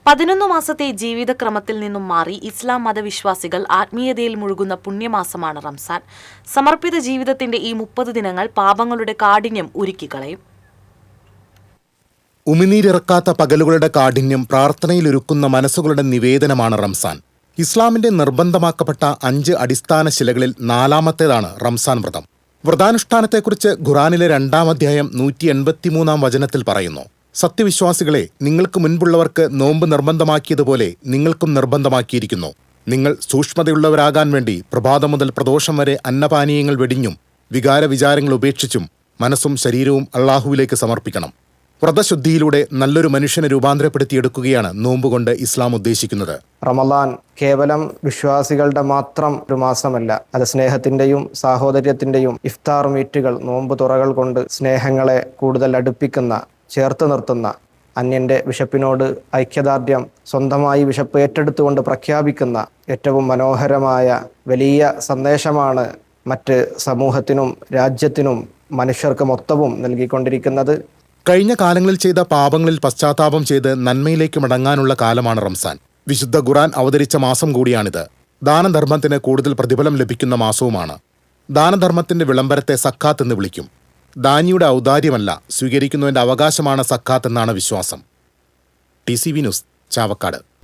11 മാസത്തെ ജീവിതക്രമത്തിൽ നിന്നും മാറി ഇസ്ലാം മതവിശ്വാസികൾ ആത്മീയതയിൽ മുഴുകുന്ന പുണ്യമാസമാണ് റംസാൻ. സമർപ്പിത ജീവിതത്തിന്റെ ഈ 30 ദിനങ്ങൾ പാപങ്ങളുടെ കാഠിന്യം ഉരുക്കിക്കളയും. ഉമിനീരിറക്കാത്ത പകലുകളുടെ കാഠിന്യം പ്രാർത്ഥനയിലൊരുക്കുന്ന മനസ്സുകളുടെ നിവേദനമാണ് റംസാൻ. ഇസ്ലാമിന്റെ നിർബന്ധമാക്കപ്പെട്ട 5 അടിസ്ഥാന ശിലകളിൽ 4-ാമത്തേതാണ് റംസാൻ വ്രതം. വ്രതാനുഷ്ഠാനത്തെക്കുറിച്ച് ഖുറാനിലെ 2-ാം അധ്യായം 183-ാം വചനത്തിൽ പറയുന്നു: സത്യവിശ്വാസികളെ, നിങ്ങൾക്ക് മുൻപുള്ളവർക്ക് നോമ്പ് നിർബന്ധമാക്കിയതുപോലെ നിങ്ങൾക്കും നിർബന്ധമാക്കിയിരിക്കുന്നു. നിങ്ങൾ സൂക്ഷ്മതയുള്ളവരാകാൻ വേണ്ടി പ്രഭാതം മുതൽ പ്രദോഷം വരെ അന്നപാനീയങ്ങൾ വെടിഞ്ഞും വികാരവിചാരങ്ങൾ ഉപേക്ഷിച്ചും മനസ്സും ശരീരവും അള്ളാഹുവിലേക്ക് സമർപ്പിക്കണം. വ്രതശുദ്ധിയിലൂടെ നല്ലൊരു മനുഷ്യനെ രൂപാന്തരപ്പെടുത്തിയെടുക്കുകയാണ് നോമ്പുകൊണ്ട് ഇസ്ലാം ഉദ്ദേശിക്കുന്നത്. റമദാൻ കേവലം വിശ്വാസികളുടെ മാത്രം ഒരു മാസമല്ല. അത് സ്നേഹത്തിന്റെയും സാഹോദര്യത്തിന്റെയും ഇഫ്താർ മീറ്റുകൾ, നോമ്പ് തുറകൾ കൊണ്ട് സ്നേഹങ്ങളെ കൂടുതൽ അടുപ്പിക്കുന്ന, ചേർത്ത് നിർത്തുന്ന, അന്യന്റെ വിശപ്പിനോട് ഐക്യദാർഢ്യം, സ്വന്തമായി വിശപ്പ് ഏറ്റെടുത്തുകൊണ്ട് പ്രഖ്യാപിക്കുന്ന ഏറ്റവും മനോഹരമായ വലിയ സന്ദേശമാണ് മറ്റ് സമൂഹത്തിനും രാജ്യത്തിനും മനുഷ്യർക്ക് മൊത്തവും നൽകിക്കൊണ്ടിരിക്കുന്നത്. കഴിഞ്ഞ കാലങ്ങളിൽ ചെയ്ത പാപങ്ങളിൽ പശ്ചാത്താപം ചെയ്ത് നന്മയിലേക്ക് മടങ്ങാനുള്ള കാലമാണ് റംസാൻ. വിശുദ്ധ ഖുർആൻ അവതരിച്ച മാസം കൂടിയാണിത്. ദാനധർമ്മത്തിന് കൂടുതൽ പ്രതിഫലം ലഭിക്കുന്ന മാസവുമാണ്. ദാനധർമ്മത്തിന്റെ വിളംബരത്തെ സക്കാത്ത് എന്ന് വിളിക്കും. ദാനിയുടെ ഔദാര്യമല്ല, സ്വീകരിക്കുന്നതിന്റെ അവകാശമാണ് സക്കാത്ത് എന്നാണ് വിശ്വാസം. TCV news, Chavakkad.